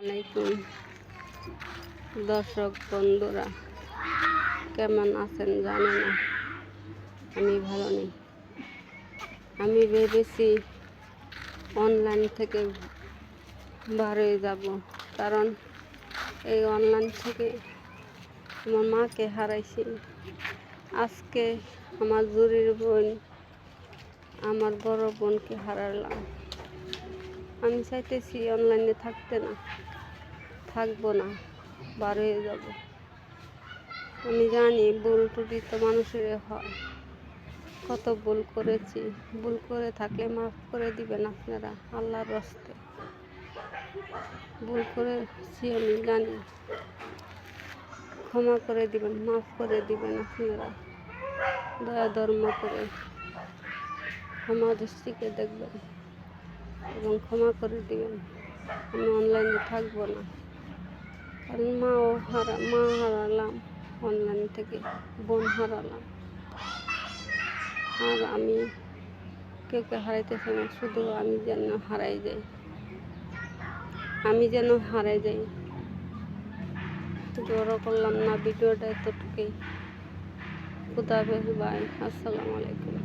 আলাইকুম দর্শক বন্ধুরা, কেমন আছেন জানি না। আমি ভালো নেই। আমি ভেবেছি অনলাইন থেকে বার হয়ে যাব, কারণ এই অনলাইন থেকে আমার মাকে হারাইছি। আজকে আমার জুরির বোন, আমার বড় বোনকে হারালাম। আমি চাইতেছি অনলাইনে থাকবো না, বার হয়ে যাব। আমি জানি ভুল ত্রুটি তো মানুষের হয়, কত ভুল করেছি। ভুল করে থাকলে মাফ করে দিবেন আপনারা, আল্লাহর রাস্তে। ভুল করেছি আমি জানি, ক্ষমা করে দিবেন, মাফ করে দিবেন আপনারা। দয়া ধর্ম করে ক্ষমা দৃষ্টিকে দেখবেন এবং ক্ষমা করে দিবেন। আমি অনলাইনে থাকবো না, কারণ মা হারালাম অনলাইন থেকে, বোন হারালাম। আর আমি কেউকে হারাইতেছি না, শুধু আমি যেন হারাই যাই। বড় করলাম না ভিডিওটা, এতটুকুই। খুদা হাফেজ, বাই, আসসালামু আলাইকুম।